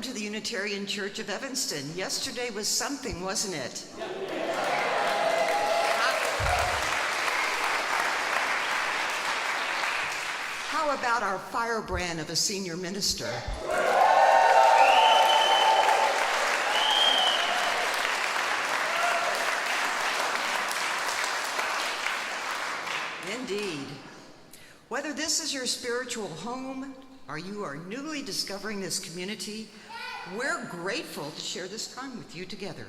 Welcome to the Unitarian Church of Evanston. Yesterday was something, wasn't it? How about our firebrand of a senior minister? Indeed. Whether this is your spiritual home or you are newly discovering this community, we're grateful to share this time with you together.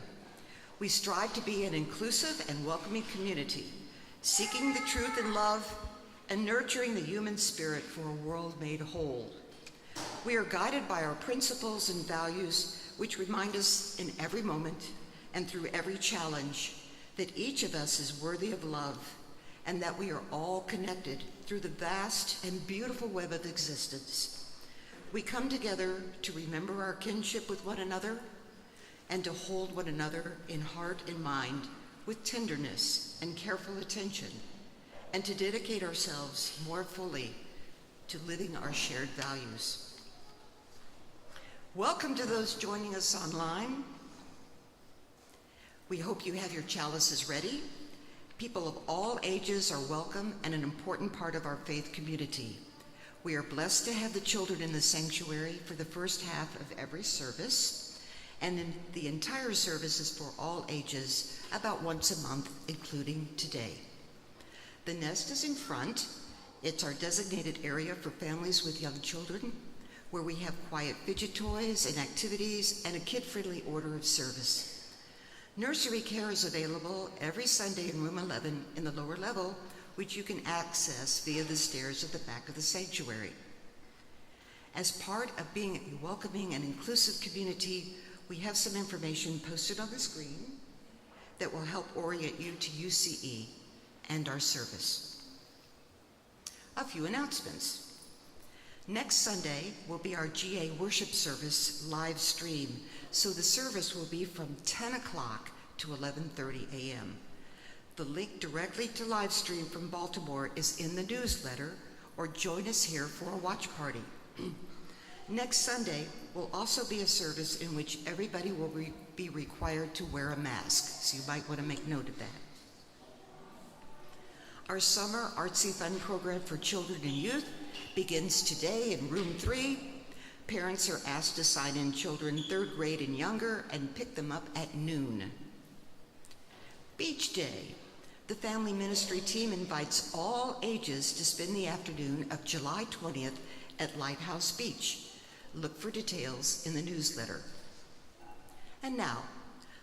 We strive to be an inclusive and welcoming community, seeking the truth and love and nurturing the human spirit for a world made whole. We are guided by our principles and values, which remind us in every moment and through every challenge that each of us is worthy of love and that we are all connected through the vast and beautiful web of existence. We come together to remember our kinship with one another and to hold one another in heart and mind with tenderness and careful attention, and to dedicate ourselves more fully to living our shared values. Welcome to those joining us online. We hope you have your chalices ready. People of all ages are welcome and an important part of our faith community. We are blessed to have the children in the sanctuary for the first half of every service, and the entire service is for all ages, about once a month, including today. The nest is in front. It's our designated area for families with young children, where we have quiet fidget toys and activities and a kid-friendly order of service. Nursery care is available every Sunday in room 11 in the lower level, which you can access via the stairs at the back of the sanctuary. As part of being a welcoming and inclusive community, we have some information posted on the screen that will help orient you to UCE and our service. A few announcements. Next Sunday will be our GA worship service live stream, so the service will be from 10 o'clock to 11:30 a.m. The link directly to live stream from Baltimore is in the newsletter, or join us here for a watch party. Next Sunday will also be a service in which everybody will be required to wear a mask, so you might want to make note of that. Our summer Artsy Fun program for children and youth begins today in room 3. Parents are asked to sign in children 3rd grade and younger and pick them up at noon. Beach Day. The family ministry team invites all ages to spend the afternoon of July 20th at Lighthouse Beach. Look for details in the newsletter. And now,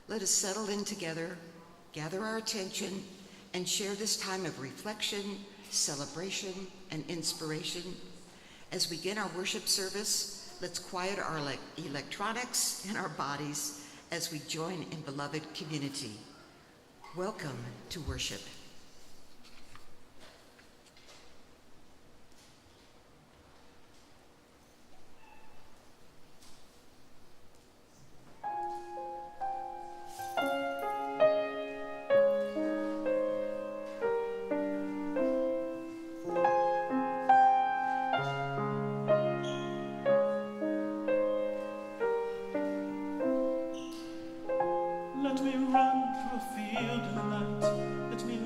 let us settle in together, gather our attention, and share this time of reflection, celebration, and inspiration. As we begin our worship service, let's quiet our electronics and our bodies as we join in beloved community. Welcome to worship. Let me run through a field of light. Let me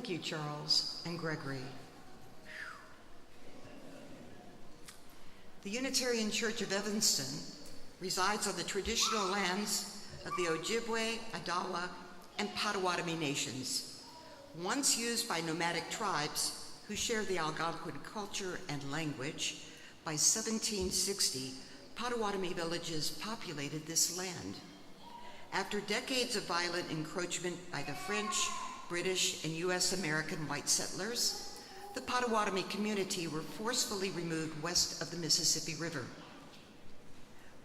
Thank you, Charles and Gregory. The Unitarian Church of Evanston resides on the traditional lands of the Ojibwe, Adawa, and Potawatomi nations, once used by nomadic tribes who share the Algonquin culture and language. By 1760, Potawatomi villages populated this land. After decades of violent encroachment by the French, British, and U.S. American white settlers, the Potawatomi community were forcefully removed west of the Mississippi River.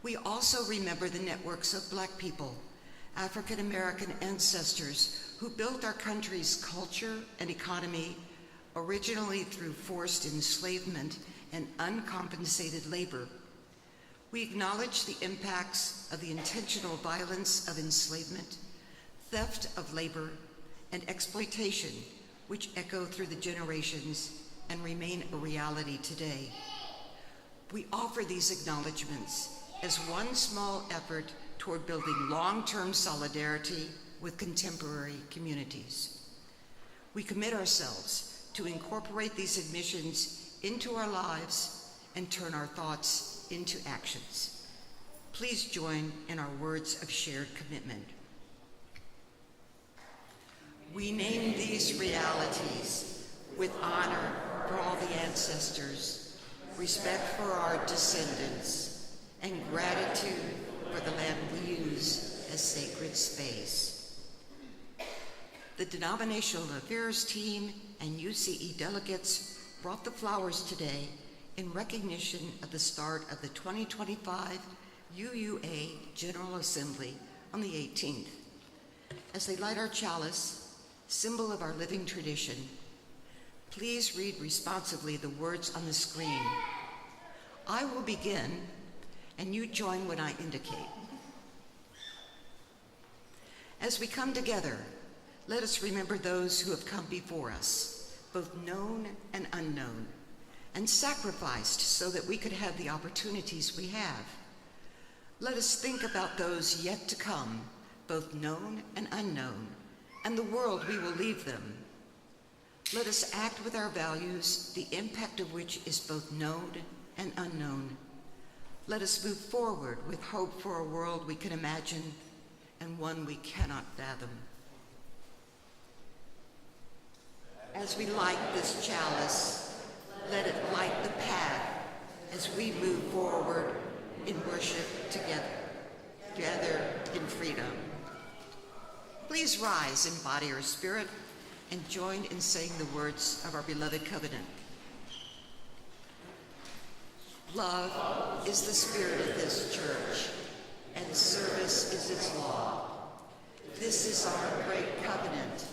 We also remember the networks of Black people, African American ancestors who built our country's culture and economy, originally through forced enslavement and uncompensated labor. We acknowledge the impacts of the intentional violence of enslavement, theft of labor, and exploitation, which echo through the generations and remain a reality today. We offer these acknowledgements as one small effort toward building long-term solidarity with contemporary communities. We commit ourselves to incorporate these admissions into our lives and turn our thoughts into actions. Please join in our words of shared commitment. We name these realities with honor for all the ancestors, respect for our descendants, and gratitude for the land we use as sacred space. The Denominational Affairs team and UCE delegates brought the flowers today in recognition of the start of the 2025 UUA General Assembly on the 18th. As they light our chalice, symbol of our living tradition, please read responsively the words on the screen. I will begin, and you join when I indicate. As we come together, let us remember those who have come before us, both known and unknown, and sacrificed so that we could have the opportunities we have. Let us think about those yet to come, both known and unknown, and the world we will leave them. Let us act with our values, the impact of which is both known and unknown. Let us move forward with hope for a world we can imagine and one we cannot fathom. As we light this chalice, let it light the path as we move forward in worship together in freedom. Please rise in body or spirit and join in saying the words of our beloved covenant. Love is the spirit of this church, and service is its law. This is our great covenant,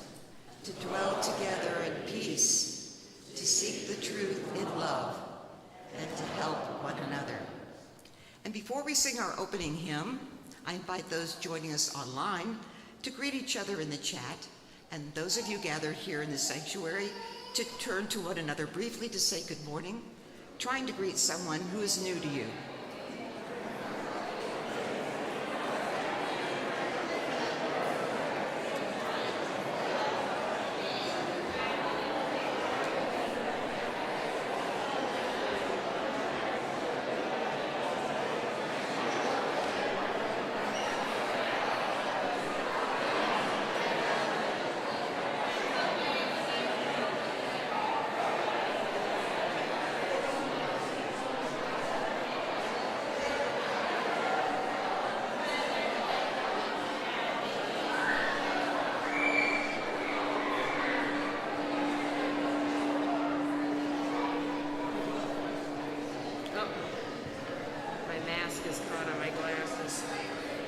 to dwell together in peace, to seek the truth in love, and to help one another. And before we sing our opening hymn, I invite those joining us online to greet each other in the chat, and those of you gathered here in the sanctuary to turn to one another briefly to say good morning, trying to greet someone who is new to you.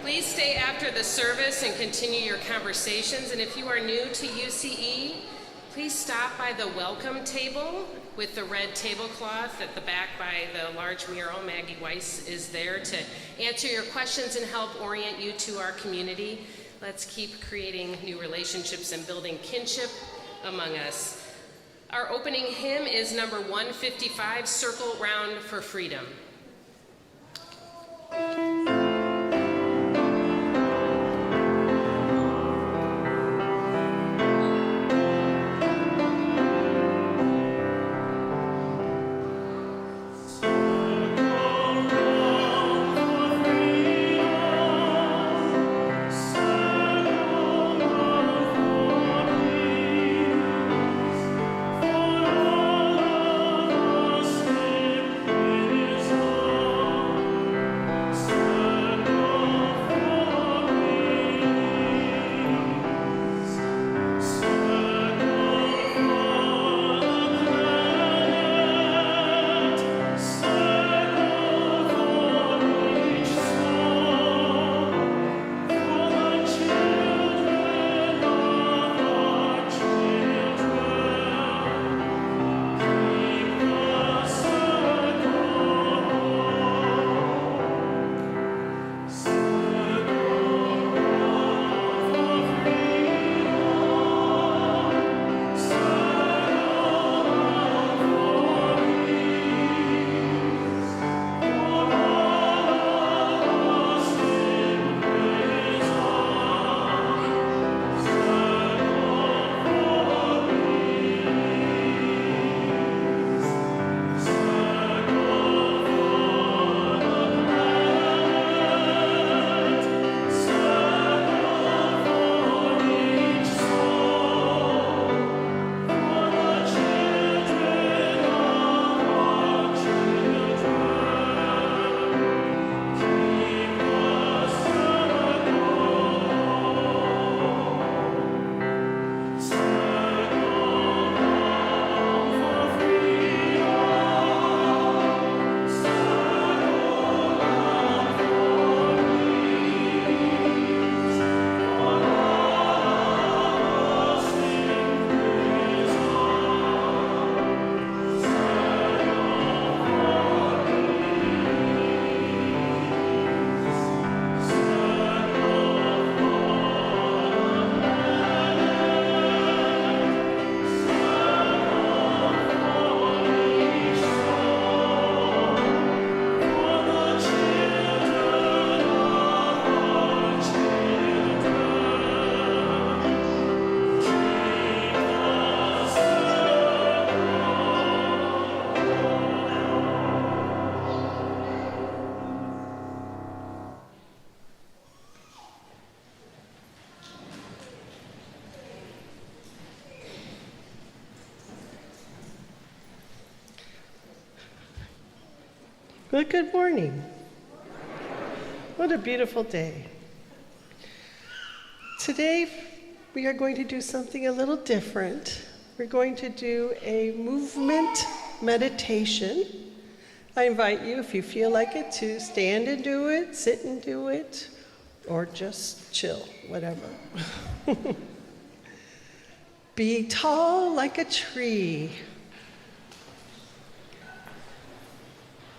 Please stay after the service and continue your conversations. And if you are new to UCE, Please stop by the welcome table with the red tablecloth at the back by the large mural. Maggie Weiss is there to answer your questions and help orient you to our community. Let's keep creating new relationships and building kinship among us. Our opening hymn is number 155, Circle Round for Freedom. Well, good morning. What a beautiful day. Today, we are going to do something a little different. We're going to do a movement meditation. I invite you, if you feel like it, to stand and do it, sit and do it, or just chill, whatever. Be tall like a tree.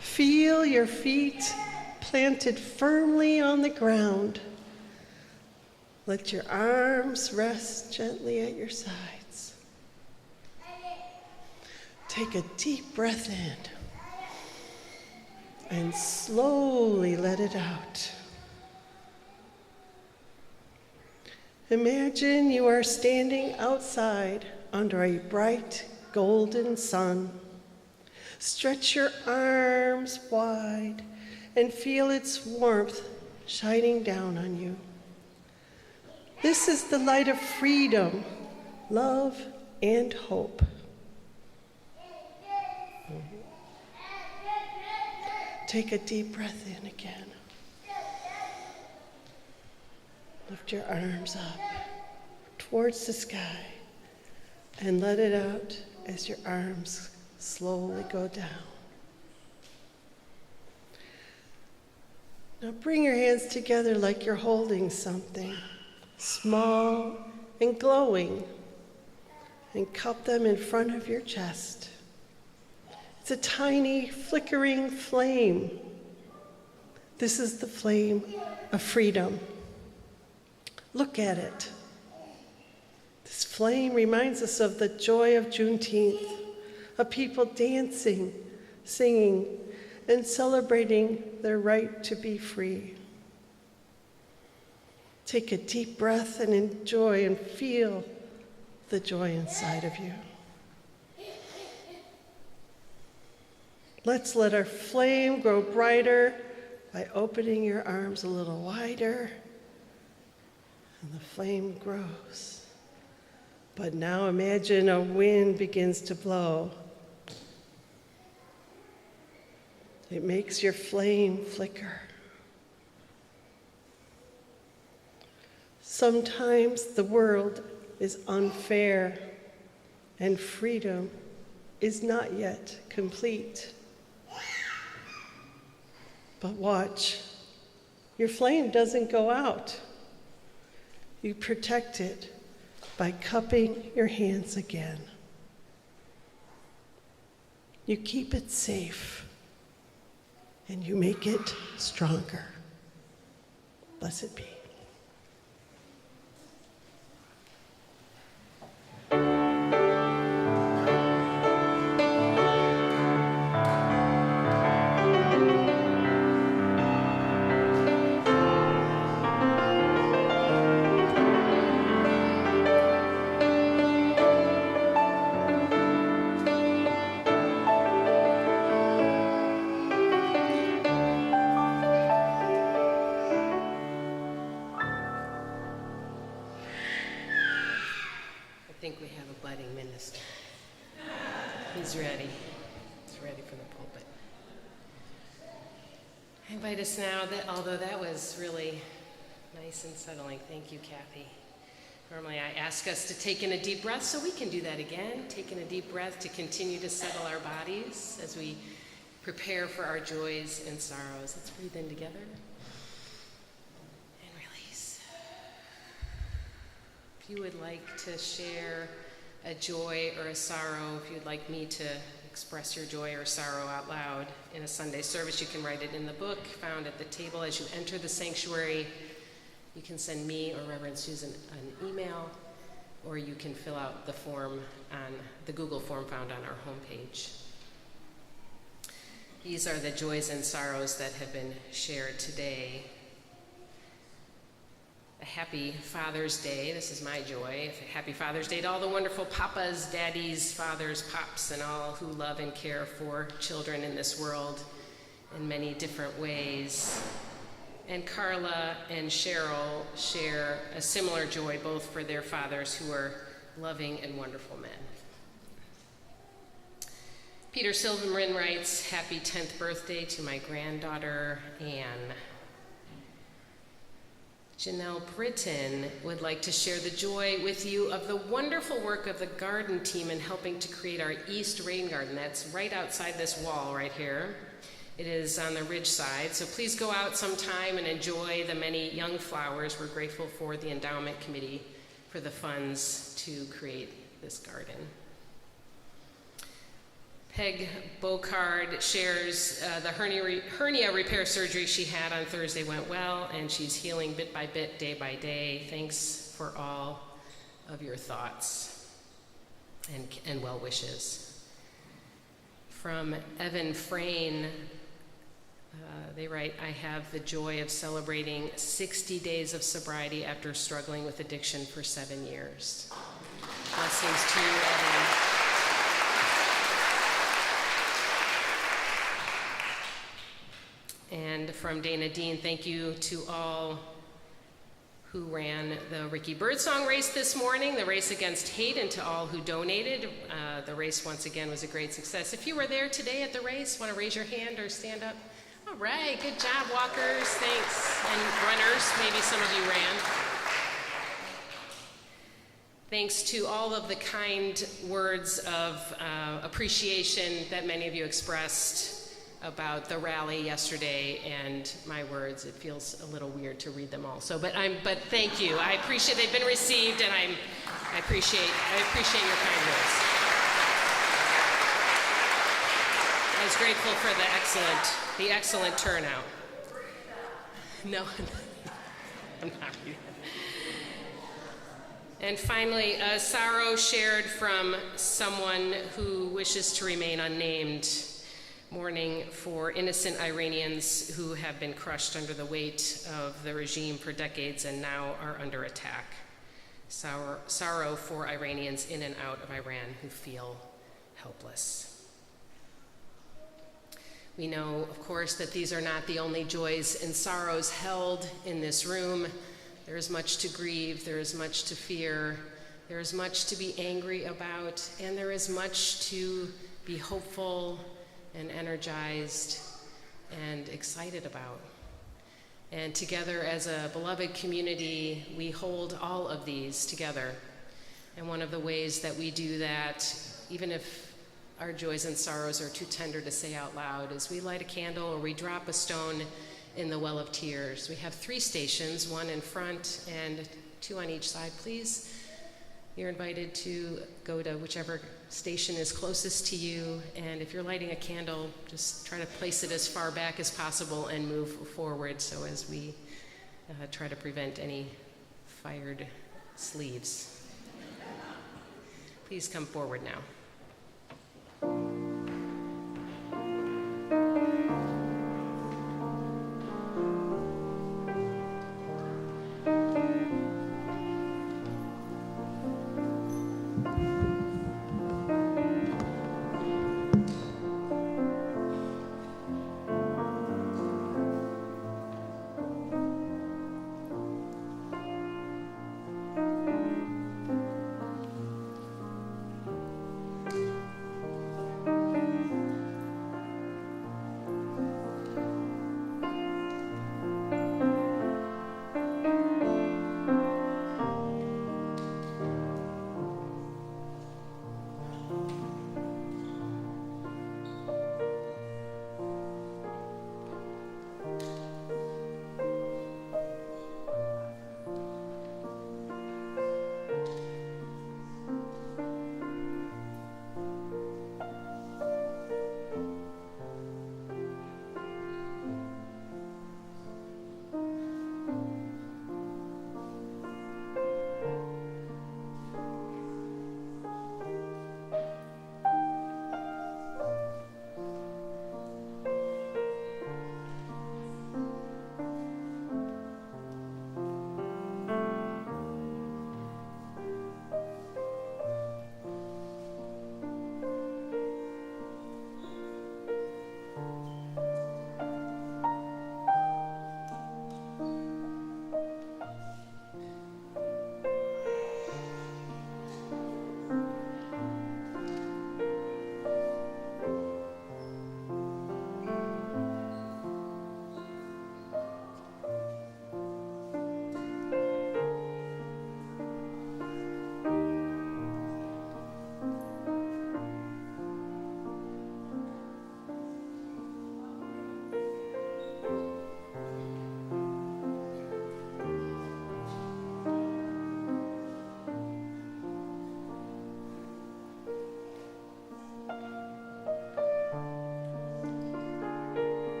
Feel your feet planted firmly on the ground. Let your arms rest gently at your sides. Take a deep breath in and slowly let it out. Imagine you are standing outside under a bright golden sun. Stretch your arms wide and feel its warmth shining down on you. This is the light of freedom, love, and hope. Take a deep breath in again. Lift your arms up towards the sky and let it out as your arms slowly go down. Now bring your hands together like you're holding something small and glowing, and cup them in front of your chest. It's a tiny flickering flame. This is the flame of freedom. Look at it. This flame reminds us of the joy of Juneteenth, of people dancing, singing, and celebrating their right to be free. Take a deep breath and enjoy and feel the joy inside of you. Let's let our flame grow brighter by opening your arms a little wider, and the flame grows. But now imagine a wind begins to blow. It makes your flame flicker. Sometimes the world is unfair and freedom is not yet complete. But watch, your flame doesn't go out. You protect it by cupping your hands again. You keep it safe and you make it stronger. Blessed be. I think we have a budding minister. He's ready. He's ready for the pulpit. I invite us now, although that was really nice and settling. Thank you, Kathy. Normally I ask us to take in a deep breath, so we can do that again. Take in a deep breath to continue to settle our bodies as we prepare for our joys and sorrows. Let's breathe in together. If you would like to share a joy or a sorrow, if you'd like me to express your joy or sorrow out loud in a Sunday service, you can write it in the book found at the table as you enter the sanctuary. You can send me or Reverend Susan an email, or you can fill out the form on the Google form found on our homepage. These are the joys and sorrows that have been shared today. A happy Father's Day. This is my joy. A happy Father's Day to all the wonderful papas, daddies, fathers, pops, and all who love and care for children in this world in many different ways. And Carla and Cheryl share a similar joy, both for their fathers who are loving and wonderful men. Peter Silverman writes, happy 10th birthday to my granddaughter, Anne. Janelle Britton would like to share the joy with you of the wonderful work of the garden team in helping to create our East Rain Garden. That's right outside this wall right here. It is on the ridge side, so please go out sometime and enjoy the many young flowers. We're grateful for the endowment committee for the funds to create this garden. Peg Bocard shares the hernia repair surgery she had on Thursday went well, and she's healing bit by bit, day by day. Thanks for all of your thoughts and well wishes. From Evan Frayne, they write, I have the joy of celebrating 60 days of sobriety after struggling with addiction for 7 years. Blessings to you, Evan. And from Dana Dean, thank you to all who ran the Ricky Birdsong race this morning, the race against hate, and to all who donated. The race, once again, was a great success. If you were there today at the race, want to raise your hand or stand up? All right, good job, walkers, thanks. And runners, maybe some of you ran. Thanks to all of the kind words of appreciation that many of you expressed about the rally yesterday and my words. It feels a little weird to read them all. So, but thank you. I appreciate they've been received, and I appreciate your kind words. I was grateful for the excellent turnout. No, I'm not reading. And finally, a sorrow shared from someone who wishes to remain unnamed, mourning for innocent Iranians who have been crushed under the weight of the regime for decades and now are under attack. Sorrow for Iranians in and out of Iran who feel helpless. We know, of course, that these are not the only joys and sorrows held in this room. There is much to grieve, there is much to fear, there is much to be angry about, and there is much to be hopeful and energized and excited about. And together as a beloved community, we hold all of these together. And one of the ways that we do that, even if our joys and sorrows are too tender to say out loud, is we light a candle or we drop a stone in the well of tears. We have 3 stations, 1 in front and 2 on each side. Please, you're invited to go to whichever station is closest to you, and if you're lighting a candle, just try to place it as far back as possible and move forward so as we try to prevent any fired sleeves. Please come forward now.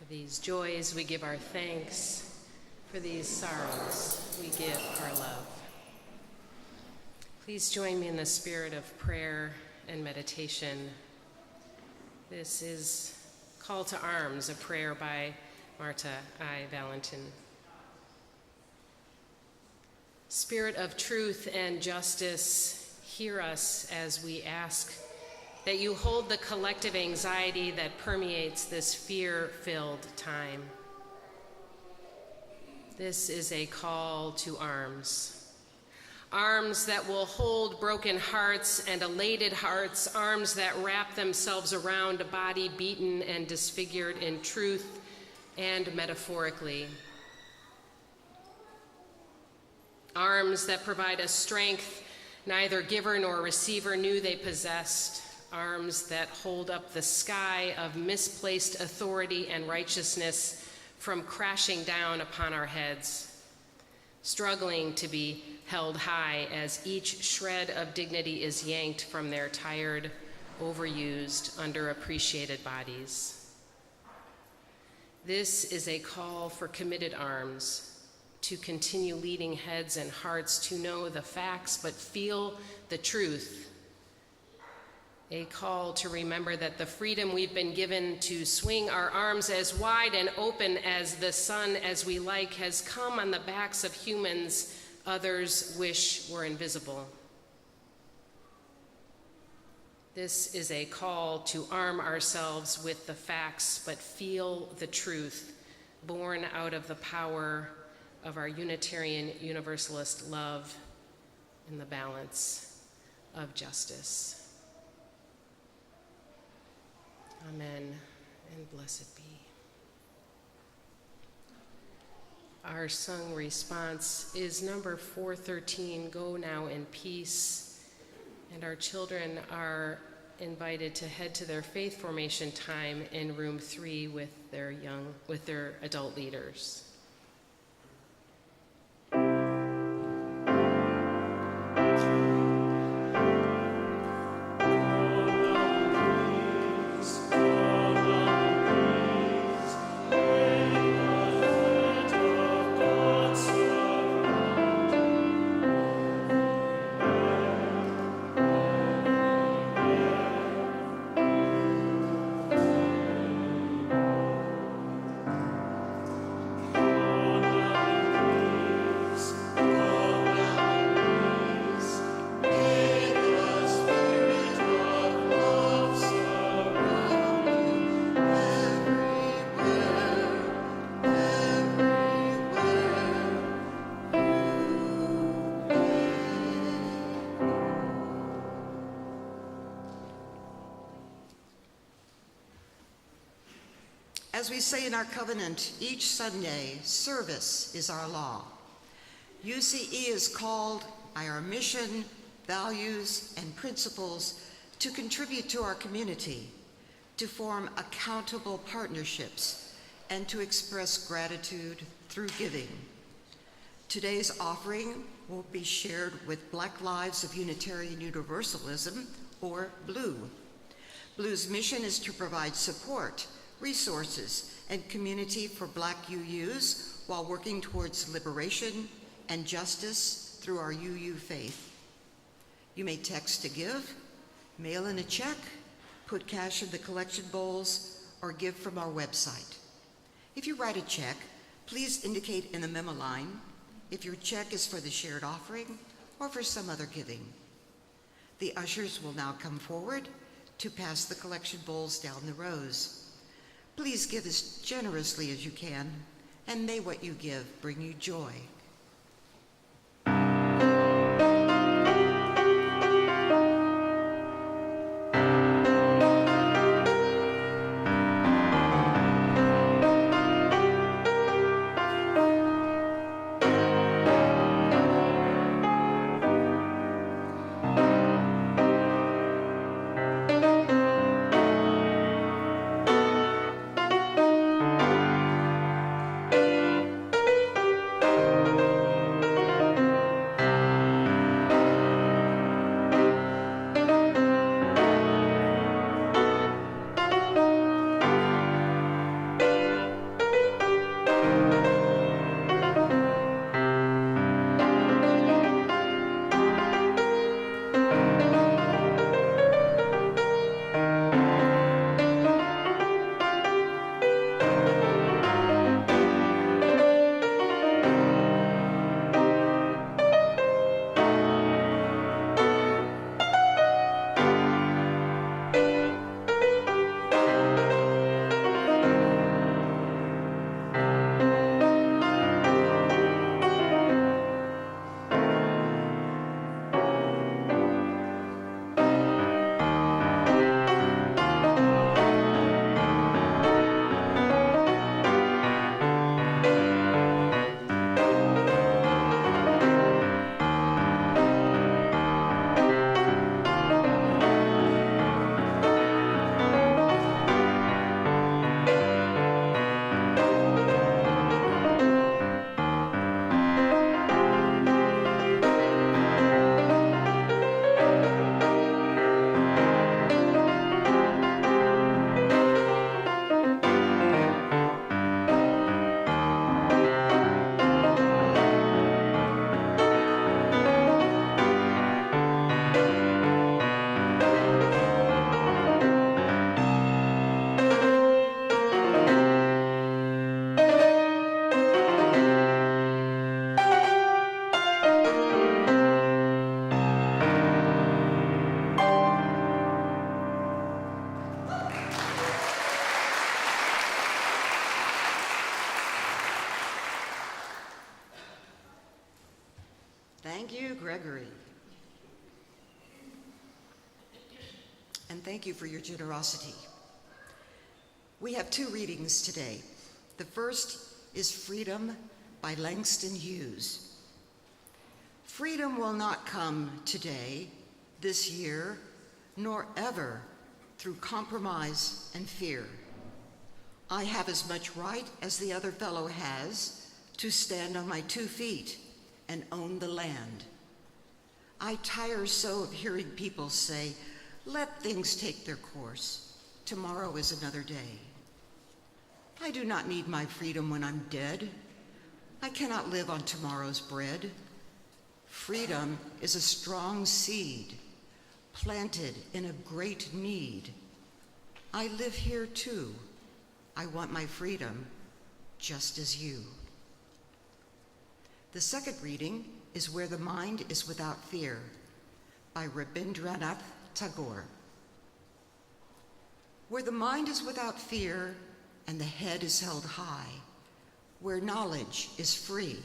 For these joys, we give our thanks. For these sorrows, we give our love. Please join me in the spirit of prayer and meditation. This is Call to Arms, a prayer by Marta I. Valentin. Spirit of truth and justice, hear us as we ask that you hold the collective anxiety that permeates this fear-filled time. This is a call to arms. Arms that will hold broken hearts and elated hearts, arms that wrap themselves around a body beaten and disfigured in truth and metaphorically. Arms that provide a strength neither giver nor receiver knew they possessed. Arms that hold up the sky of misplaced authority and righteousness from crashing down upon our heads, struggling to be held high as each shred of dignity is yanked from their tired, overused, underappreciated bodies. This is a call for committed arms to continue leading heads and hearts to know the facts but feel the truth. A call to remember that the freedom we've been given to swing our arms as wide and open as the sun as we like has come on the backs of humans others wish were invisible. This is a call to arm ourselves with the facts but feel the truth, born out of the power of our Unitarian Universalist love and the balance of justice. Amen, and blessed be. Our sung response is number 413, Go Now in Peace. And our children are invited to head to their faith formation time in room 3 with their adult leaders. As we say in our covenant, each Sunday, service is our law. UCE is called by our mission, values, and principles to contribute to our community, to form accountable partnerships, and to express gratitude through giving. Today's offering will be shared with Black Lives of Unitarian Universalism, or BLUE. BLUE's mission is to provide support, resources, and community for Black UUs while working towards liberation and justice through our UU faith. You may text to give, mail in a check, put cash in the collection bowls, or give from our website. If you write a check, please indicate in the memo line if your check is for the shared offering or for some other giving. The ushers will now come forward to pass the collection bowls down the rows. Please give as generously as you can, and may what you give bring you joy. Thank you, Gregory. And thank you for your generosity. We have 2 readings today. The first is Freedom by Langston Hughes. Freedom will not come today, this year, nor ever through compromise and fear. I have as much right as the other fellow has to stand on my 2 feet and own the land. I tire so of hearing people say, let things take their course. Tomorrow is another day. I do not need my freedom when I'm dead. I cannot live on tomorrow's bread. Freedom is a strong seed planted in a great need. I live here too. I want my freedom just as you. The second reading is Where the Mind is Without Fear by Rabindranath Tagore. Where the mind is without fear and the head is held high, where knowledge is free,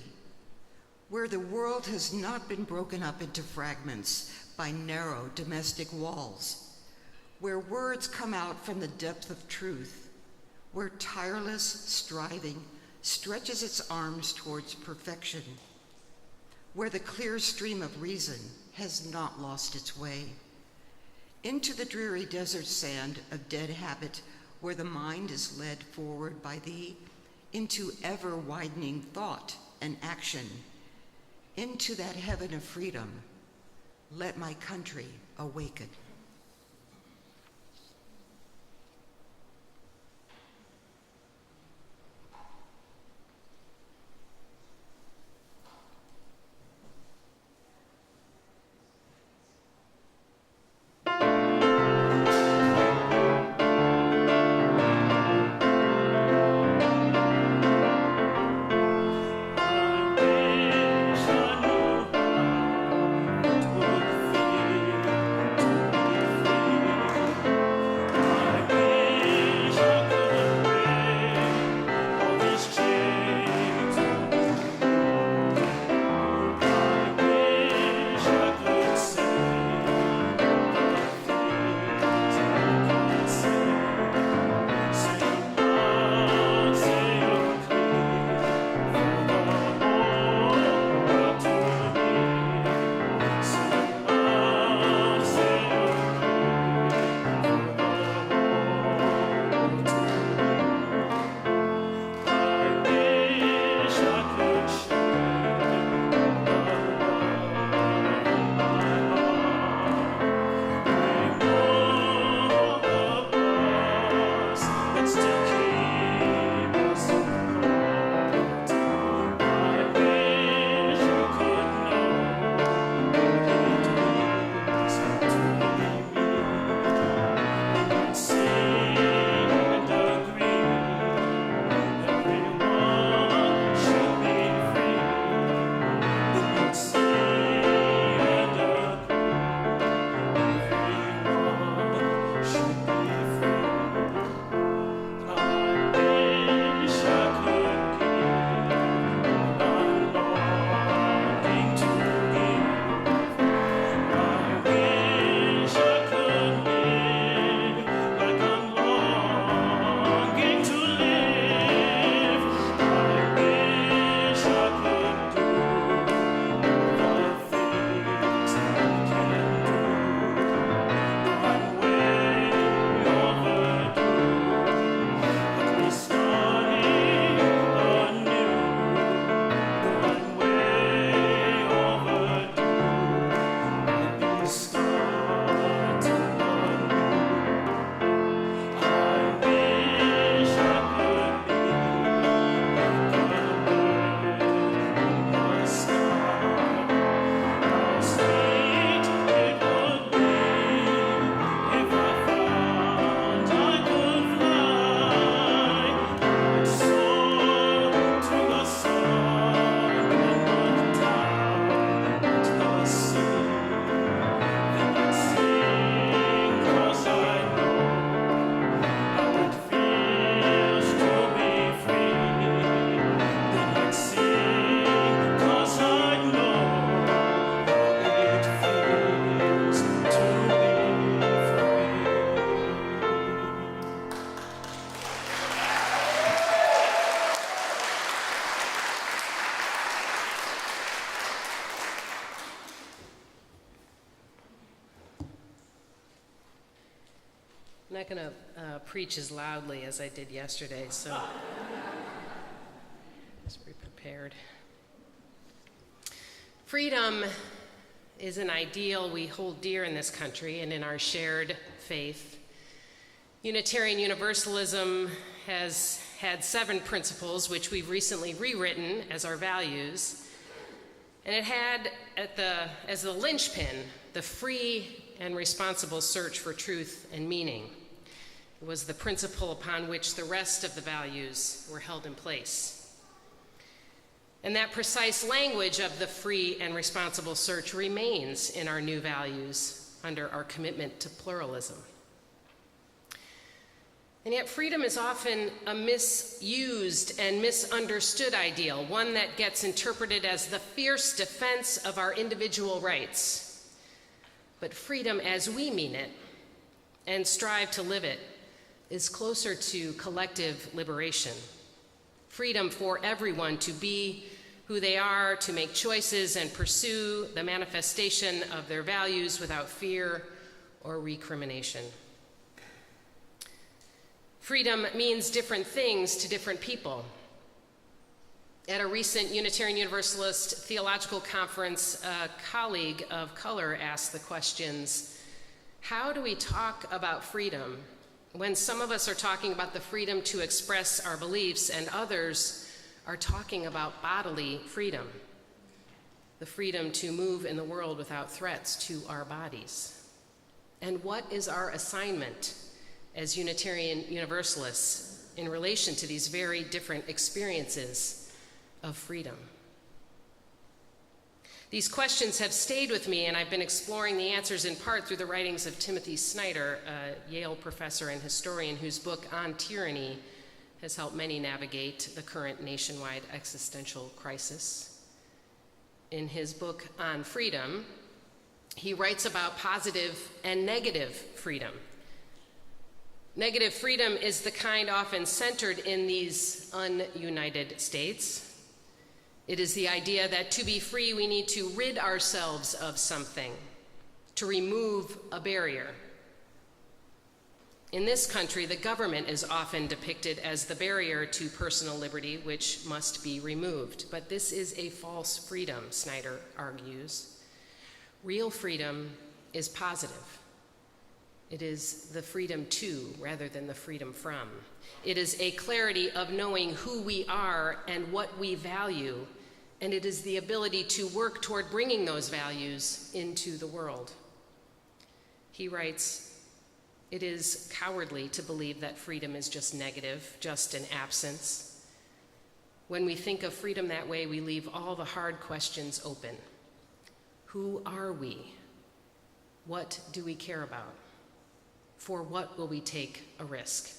where the world has not been broken up into fragments by narrow domestic walls, where words come out from the depth of truth, where tireless striving stretches its arms towards perfection, where the clear stream of reason has not lost its way, into the dreary desert sand of dead habit, where the mind is led forward by thee, into ever-widening thought and action, into that heaven of freedom, let my country awaken. I wish I knew how it would feel not going to preach as loudly as I did yesterday, so just be prepared. Freedom is an ideal we hold dear in this country and in our shared faith. Unitarian Universalism has had 7 principles, which we've recently rewritten as our values. And it had as the linchpin the free and responsible search for truth and meaning. It was the principle upon which the rest of the values were held in place. And that precise language of the free and responsible search remains in our new values under our commitment to pluralism. And yet freedom is often a misused and misunderstood ideal, one that gets interpreted as the fierce defense of our individual rights. But freedom as we mean it and strive to live it is closer to collective liberation. Freedom for everyone to be who they are, to make choices and pursue the manifestation of their values without fear or recrimination. Freedom means different things to different people. At a recent Unitarian Universalist theological conference, a colleague of color asked the questions, how do we talk about freedom when some of us are talking about the freedom to express our beliefs and others are talking about bodily freedom, the freedom to move in the world without threats to our bodies? And what is our assignment as Unitarian Universalists in relation to these very different experiences of freedom? These questions have stayed with me, and I've been exploring the answers in part through the writings of Timothy Snyder, a Yale professor and historian whose book On Tyranny has helped many navigate the current nationwide existential crisis. In his book On Freedom, he writes about positive and negative freedom. Negative freedom is the kind often centered in these ununited states. It is the idea that to be free, we need to rid ourselves of something, to remove a barrier. In this country, the government is often depicted as the barrier to personal liberty, which must be removed. But this is a false freedom, Snyder argues. Real freedom is positive. It is the freedom to rather than the freedom from. It is a clarity of knowing who we are and what we value, and it is the ability to work toward bringing those values into the world. He writes, it is cowardly to believe that freedom is just negative, just an absence. When we think of freedom that way, we leave all the hard questions open. Who are we? What do we care about? For what will we take a risk?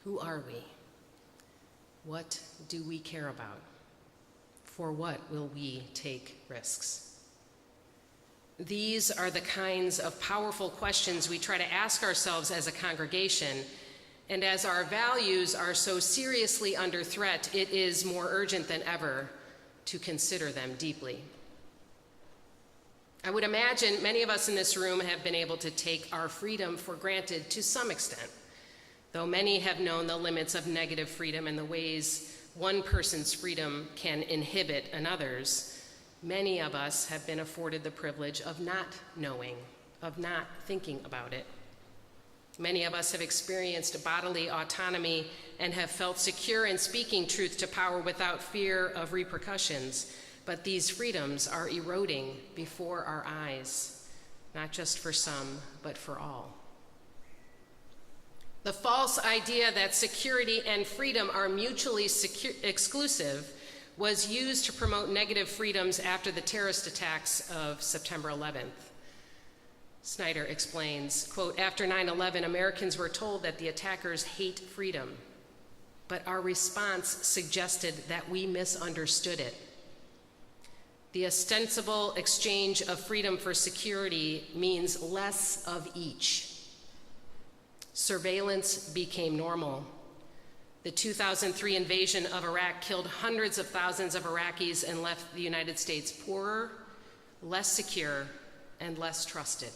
Who are we? What do we care about? For what will we take risks? These are the kinds of powerful questions we try to ask ourselves as a congregation, and as our values are so seriously under threat, it is more urgent than ever to consider them deeply. I would imagine many of us in this room have been able to take our freedom for granted to some extent, though many have known the limits of negative freedom and the ways one person's freedom can inhibit another's. Many of us have been afforded the privilege of not knowing, of not thinking about it. Many of us have experienced bodily autonomy and have felt secure in speaking truth to power without fear of repercussions. But these freedoms are eroding before our eyes, not just for some, but for all. The false idea that security and freedom are mutually exclusive was used to promote negative freedoms after the terrorist attacks of September 11th. Snyder explains, quote, after 9/11, Americans were told that the attackers hate freedom, but our response suggested that we misunderstood it. The ostensible exchange of freedom for security means less of each. Surveillance became normal. The 2003 invasion of Iraq killed hundreds of thousands of Iraqis and left the United States poorer, less secure, and less trusted.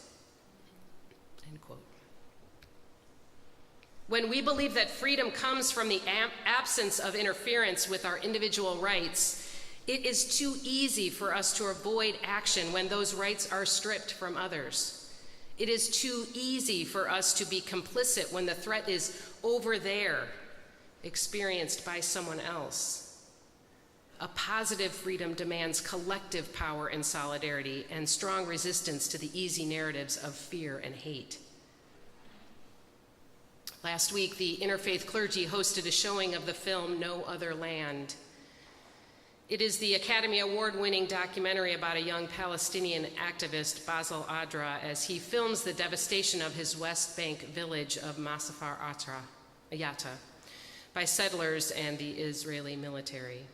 End quote. When we believe that freedom comes from the absence of interference with our individual rights, it is too easy for us to avoid action when those rights are stripped from others. It is too easy for us to be complicit when the threat is over there, experienced by someone else. A positive freedom demands collective power and solidarity and strong resistance to the easy narratives of fear and hate. Last week, the Interfaith Clergy hosted a showing of the film No Other Land. It is the Academy Award-winning documentary about a young Palestinian activist, Basel Adra, as he films the devastation of his West Bank village of Masafar Yatta by settlers and the Israeli military.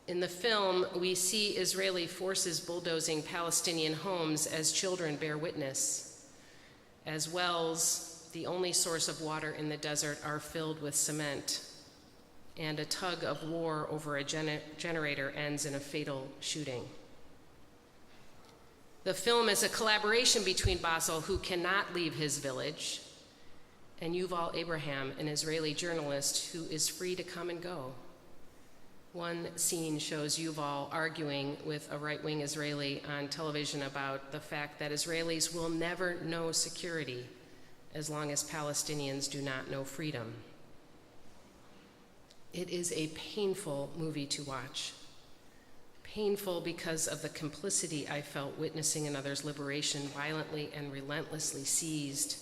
In the film, we see Israeli forces bulldozing Palestinian homes as children bear witness, as wells, the only source of water in the desert, are filled with cement, and a tug of war over a generator ends in a fatal shooting. The film is a collaboration between Basel, who cannot leave his village, and Yuval Abraham, an Israeli journalist who is free to come and go. One scene shows Yuval arguing with a right-wing Israeli on television about the fact that Israelis will never know security as long as Palestinians do not know freedom. It is a painful movie to watch. Painful because of the complicity I felt witnessing another's liberation violently and relentlessly seized.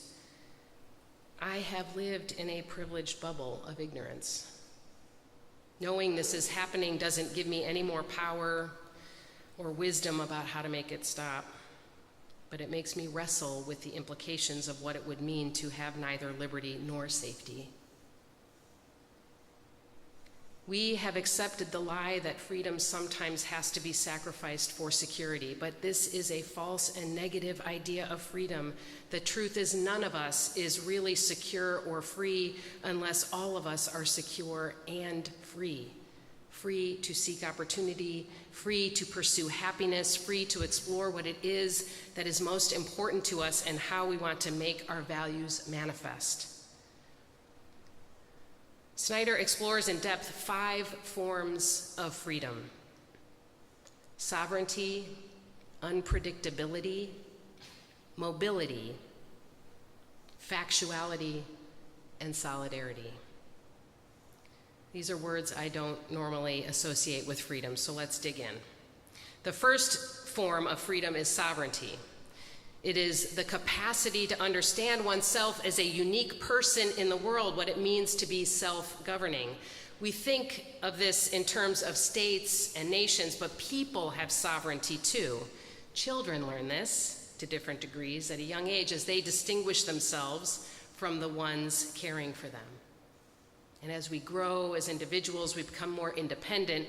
I have lived in a privileged bubble of ignorance. Knowing this is happening doesn't give me any more power or wisdom about how to make it stop, but it makes me wrestle with the implications of what it would mean to have neither liberty nor safety. We have accepted the lie that freedom sometimes has to be sacrificed for security, but this is a false and negative idea of freedom. The truth is, none of us is really secure or free unless all of us are secure and free. Free to seek opportunity, free to pursue happiness, free to explore what it is that is most important to us and how we want to make our values manifest. Snyder explores in depth 5 forms of freedom: sovereignty, unpredictability, mobility, factuality, and solidarity. These are words I don't normally associate with freedom, so let's dig in. The first form of freedom is sovereignty. It is the capacity to understand oneself as a unique person in the world, what it means to be self-governing. We think of this in terms of states and nations, but people have sovereignty too. Children learn this to different degrees at a young age as they distinguish themselves from the ones caring for them. And as we grow as individuals, we become more independent.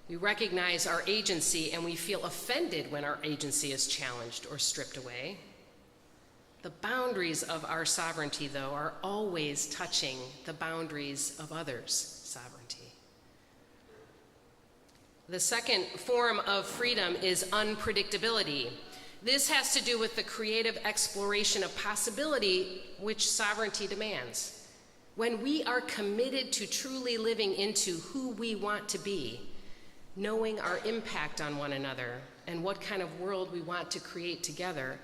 We recognize our agency, and we feel offended when our agency is challenged or stripped away. The boundaries of our sovereignty, though, are always touching the boundaries of others' sovereignty. The second form of freedom is unpredictability. This has to do with the creative exploration of possibility which sovereignty demands. When we are committed to truly living into who we want to be, knowing our impact on one another and what kind of world we want to create together,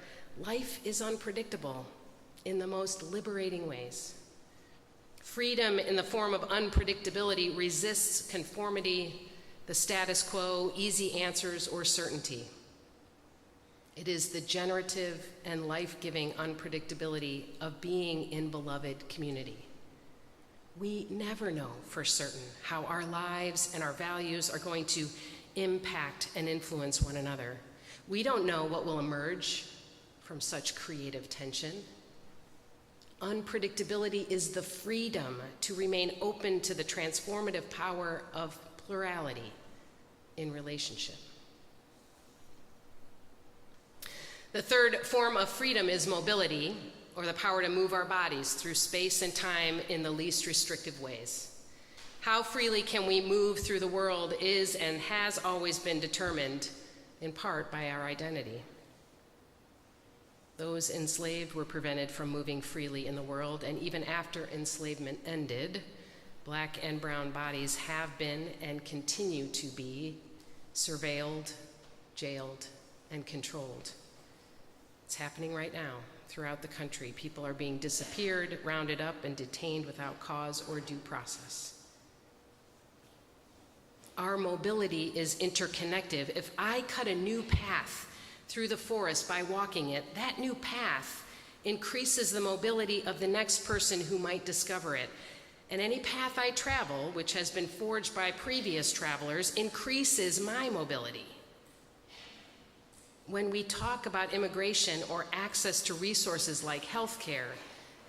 life is unpredictable in the most liberating ways. Freedom in the form of unpredictability resists conformity, the status quo, easy answers, or certainty. It is the generative and life-giving unpredictability of being in beloved community. We never know for certain how our lives and our values are going to impact and influence one another. We don't know what will emerge from such creative tension. Unpredictability is the freedom to remain open to the transformative power of plurality in relationship. The third form of freedom is mobility, or the power to move our bodies through space and time in the least restrictive ways. How freely can we move through the world is and has always been determined in part by our identity. Those enslaved were prevented from moving freely in the world, and even after enslavement ended, Black and brown bodies have been and continue to be surveilled, jailed, and controlled. It's happening right now throughout the country. People are being disappeared, rounded up, and detained without cause or due process. Our mobility is interconnected. If I cut a new path through the forest by walking it, that new path increases the mobility of the next person who might discover it. And any path I travel, which has been forged by previous travelers, increases my mobility. When we talk about immigration or access to resources like healthcare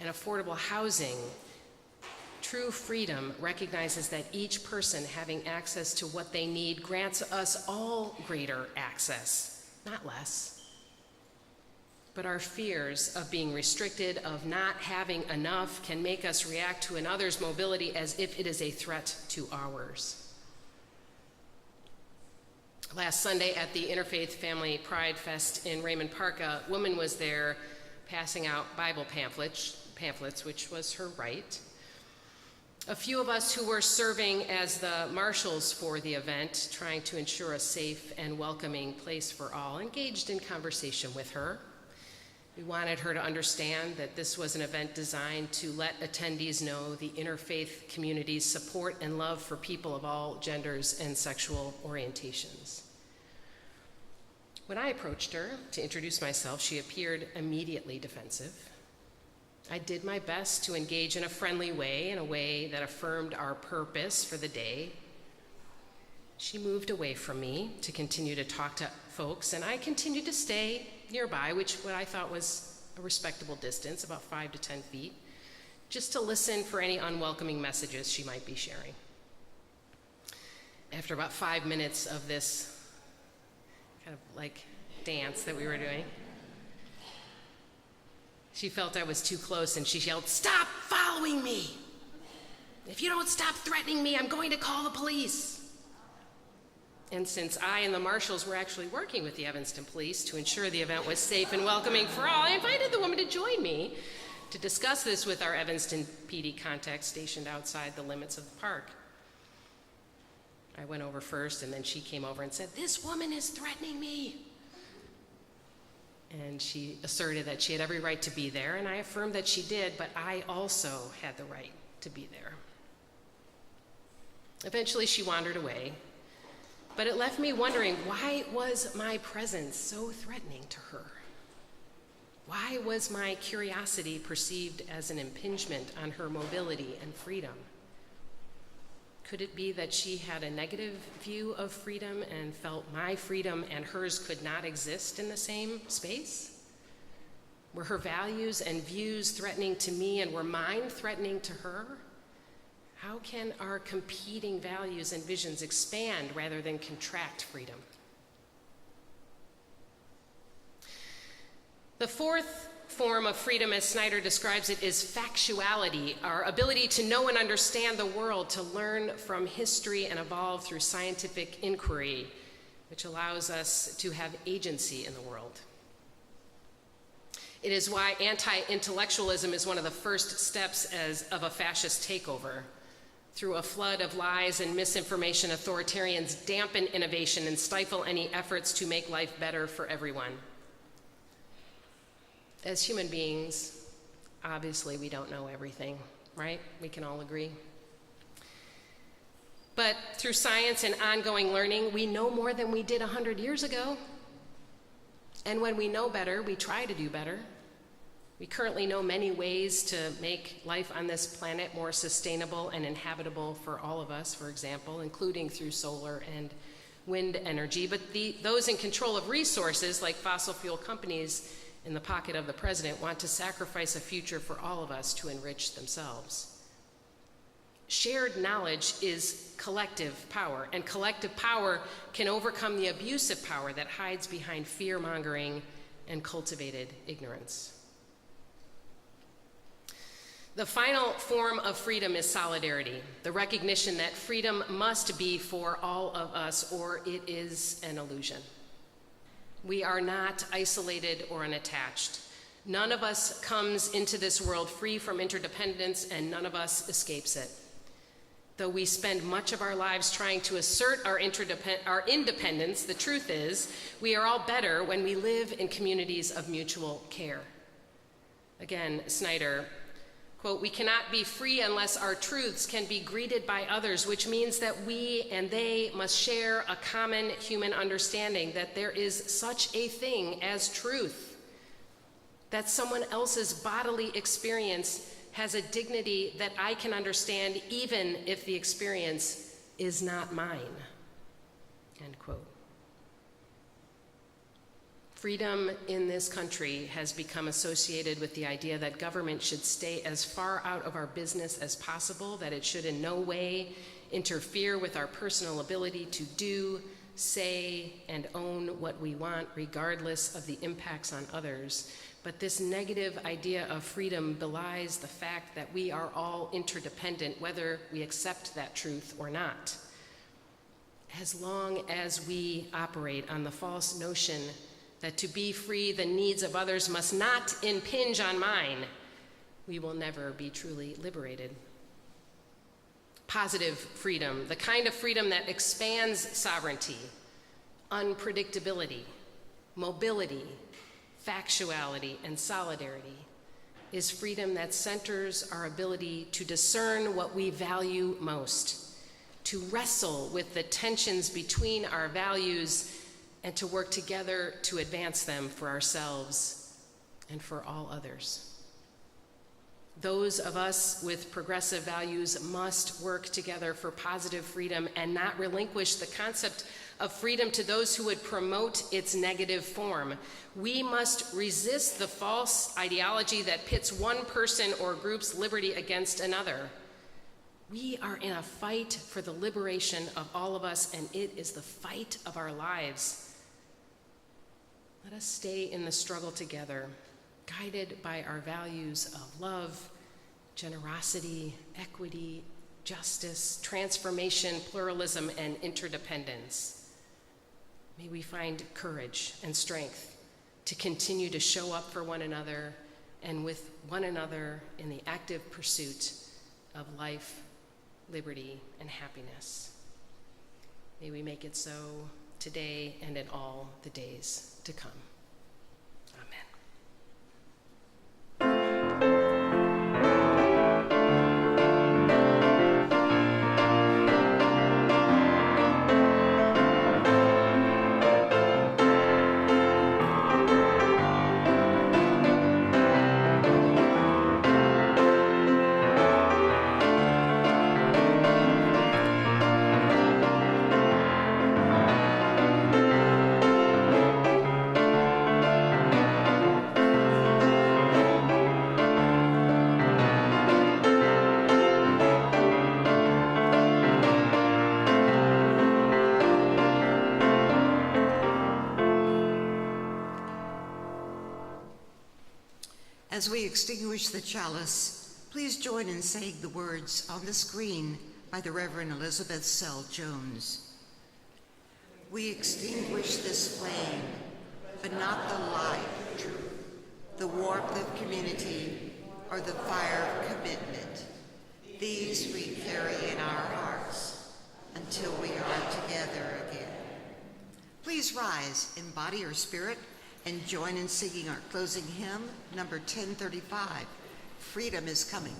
and affordable housing, true freedom recognizes that each person having access to what they need grants us all greater access, not less. But our fears of being restricted, of not having enough, can make us react to another's mobility as if it is a threat to ours. Last Sunday at the Interfaith Family Pride Fest in Raymond Park, a woman was there passing out Bible pamphlets, which was her right. A few of us who were serving as the marshals for the event, trying to ensure a safe and welcoming place for all, engaged in conversation with her. We wanted her to understand that this was an event designed to let attendees know the interfaith community's support and love for people of all genders and sexual orientations. When I approached her to introduce myself, she appeared immediately defensive. I did my best to engage in a friendly way, in a way that affirmed our purpose for the day. She moved away from me to continue to talk to folks, and I continued to stay nearby, which what I thought was a respectable distance, about 5 to 10 feet, just to listen for any unwelcoming messages she might be sharing. After about 5 minutes of this kind of like dance that we were doing, she felt I was too close and she yelled, "Stop following me! If you don't stop threatening me, I'm going to call the police." And since I and the marshals were actually working with the Evanston police to ensure the event was safe and welcoming for all, I invited the woman to join me to discuss this with our Evanston PD contacts stationed outside the limits of the park. I went over first, and then she came over and said, "This woman is threatening me." And she asserted that she had every right to be there, and I affirmed that she did, but I also had the right to be there. Eventually, she wandered away, but it left me wondering, why was my presence so threatening to her? Why was my curiosity perceived as an impingement on her mobility and freedom? Could it be that she had a negative view of freedom and felt my freedom and hers could not exist in the same space? Were her values and views threatening to me, and were mine threatening to her? How can our competing values and visions expand rather than contract freedom? The fourth form of freedom, as Snyder describes it, is factuality, our ability to know and understand the world, to learn from history and evolve through scientific inquiry, which allows us to have agency in the world. It is why anti-intellectualism is one of the first steps of a fascist takeover. Through a flood of lies and misinformation, authoritarians dampen innovation and stifle any efforts to make life better for everyone. As human beings, obviously we don't know everything, right? We can all agree. But through science and ongoing learning, we know more than we did 100 years ago. And when we know better, we try to do better. We currently know many ways to make life on this planet more sustainable and inhabitable for all of us, for example, including through solar and wind energy. But those in control of resources, like fossil fuel companies in the pocket of the president, want to sacrifice a future for all of us to enrich themselves. Shared knowledge is collective power, and collective power can overcome the abusive power that hides behind fear-mongering and cultivated ignorance. The final form of freedom is solidarity, the recognition that freedom must be for all of us, or it is an illusion. We are not isolated or unattached. None of us comes into this world free from interdependence, and none of us escapes it. Though we spend much of our lives trying to assert our independence, the truth is we are all better when we live in communities of mutual care. Again, Snyder, quote, "We cannot be free unless our truths can be greeted by others, which means that we and they must share a common human understanding that there is such a thing as truth, that someone else's bodily experience has a dignity that I can understand even if the experience is not mine," end quote. Freedom in this country has become associated with the idea that government should stay as far out of our business as possible, that it should in no way interfere with our personal ability to do, say, and own what we want, regardless of the impacts on others. But this negative idea of freedom belies the fact that we are all interdependent, whether we accept that truth or not. As long as we operate on the false notion that to be free, the needs of others must not impinge on mine, we will never be truly liberated. Positive freedom, the kind of freedom that expands sovereignty, unpredictability, mobility, factuality, and solidarity, is freedom that centers our ability to discern what we value most, to wrestle with the tensions between our values, and to work together to advance them for ourselves and for all others. Those of us with progressive values must work together for positive freedom and not relinquish the concept of freedom to those who would promote its negative form. We must resist the false ideology that pits one person or group's liberty against another. We are in a fight for the liberation of all of us, and it is the fight of our lives. Let us stay in the struggle together, guided by our values of love, generosity, equity, justice, transformation, pluralism, and interdependence. May we find courage and strength to continue to show up for one another and with one another in the active pursuit of life, liberty, and happiness. May we make it so today and in all the days to come. Amen. As we extinguish the chalice, please join in saying the words on the screen by the Reverend Elizabeth Sell Jones. We extinguish this flame, but not the light of truth, the warmth of community, or the fire of commitment. These we carry in our hearts until we are together again. Please rise in body or spirit and join in singing our closing hymn, number 1035, Freedom is Coming.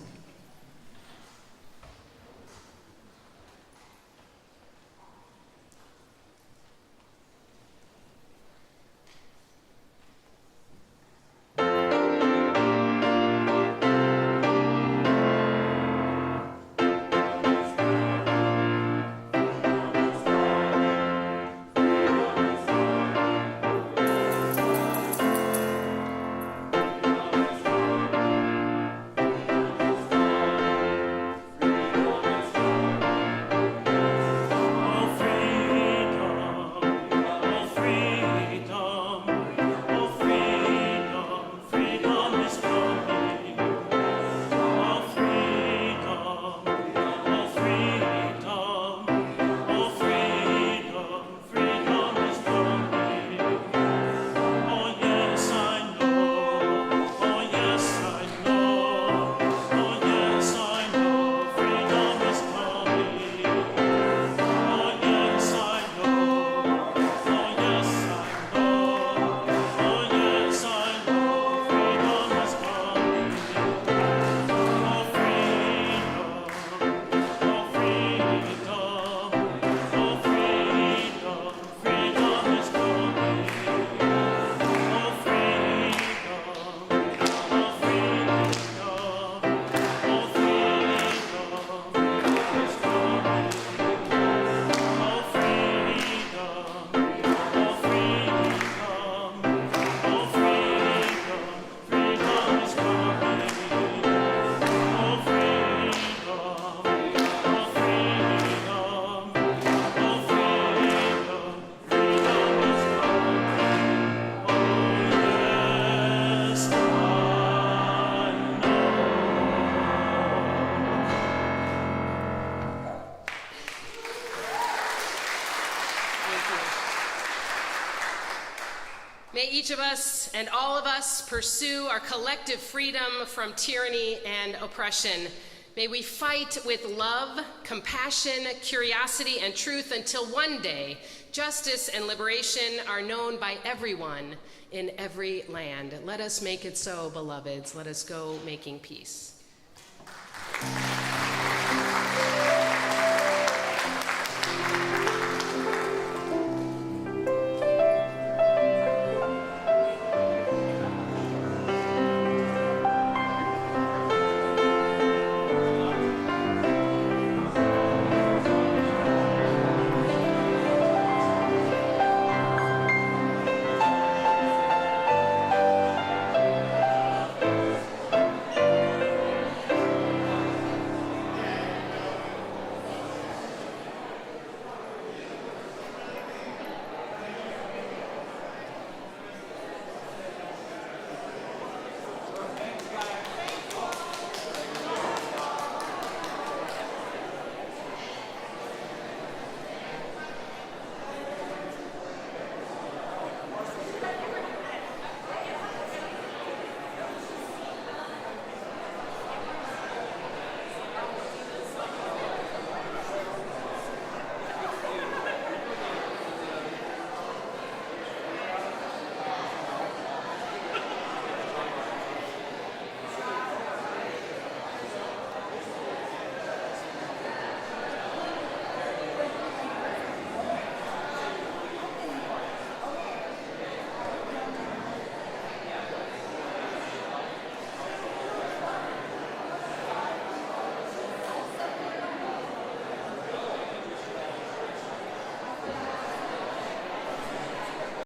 May each of us and all of us pursue our collective freedom from tyranny and oppression. May we fight with love, compassion, curiosity, and truth until one day justice and liberation are known by everyone in every land. Let us make it so, beloveds. Let us go making peace.